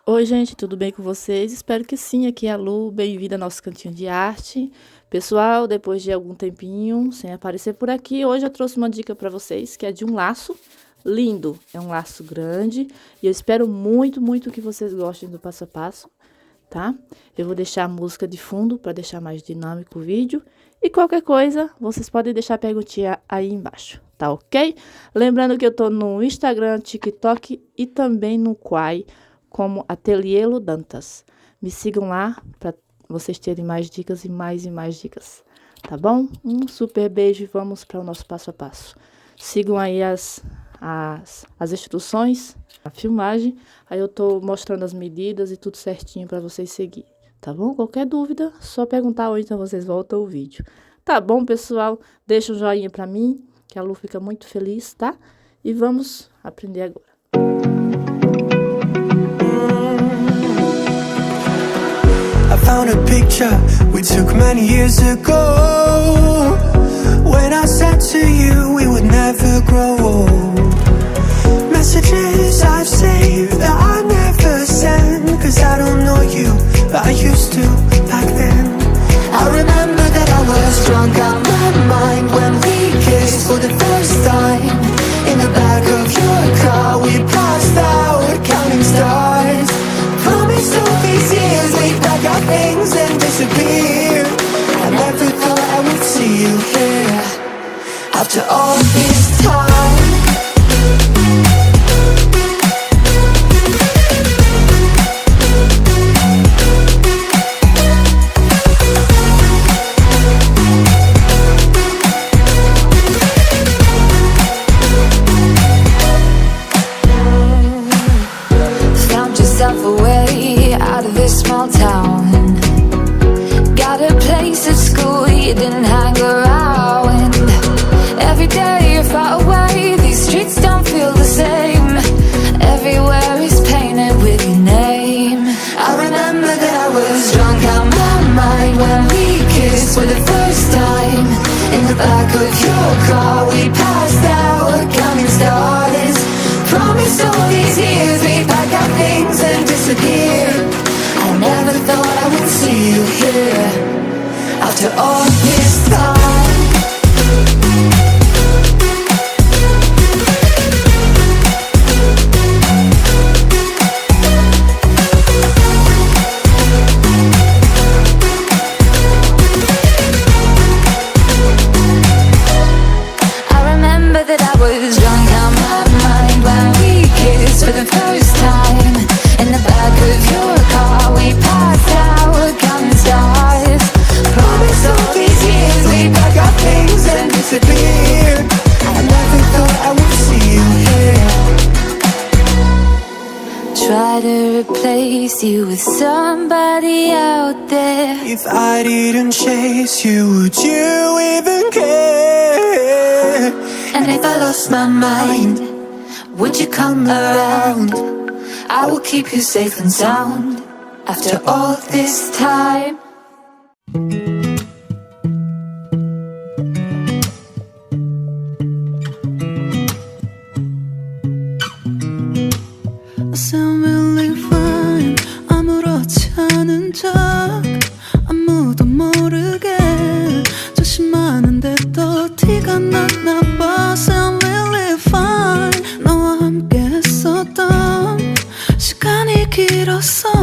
Oi, gente, tudo bem com vocês? Espero que sim. Aqui é a Lu, bem-vinda ao nosso cantinho de arte. Pessoal, depois de algum tempinho sem aparecer por aqui, hoje eu trouxe uma dica para vocês, que é de um laço lindo. É um laço grande e eu espero muito, muito que vocês gostem do passo a passo, tá? Eu vou deixar a música de fundo para deixar mais dinâmico o vídeo. E qualquer coisa, vocês podem deixar a perguntinha aí embaixo, tá ok? Lembrando que eu tô no Instagram, TikTok e também no Quai, como Ateliê Dantas. Me sigam lá para vocês terem mais dicas e mais dicas, tá bom? Um super beijo e vamos para o nosso passo a passo. Sigam aí as instruções, a filmagem, aí eu tô mostrando as medidas e tudo certinho para vocês seguir, tá bom? Qualquer dúvida, só perguntar ou então vocês voltam o vídeo. Tá bom, pessoal? Deixa um joinha para mim, que a Lu fica muito feliz, tá? E vamos aprender agora. I found a picture we took many years ago, when I said to you we would never grow old. Messages I've saved that I never send, cause I don't know you, but I used to back then. I remember that I was drunk out my mind when we kissed for the first time. In the back of your car we passed out counting stars. Promised all these years we'd pack our things and disappear. I never thought I would see you here after all this time. Found yourself a way out of this small town. Got a place at school you didn't hang around. Every day you're far away, these streets don't feel the same. Everywhere is painted with your name. I remember that I was drunk out my mind when we kissed for the first time. In the back of your car we passed out counting stars. Promised all these years we'd pack our things and disappear. I never thought I would see you here after all this time. I remember that I was drunk out my mind when we kissed for the first time. In the back of your car we passed out counting stars. Promised all these years we'd pack our things and disappear. I never thought I would see you here. Try to replace you with somebody out there. If I didn't chase you, would you even care? And if I lost my mind, would you come around? I will keep you safe and sound after all this time. I sound really fine 아무렇지 않은 척 아무도 모르게 조심하는데 또 티가 났나 봐 Sound really fine 너와 함께 했었던 시간이 길었어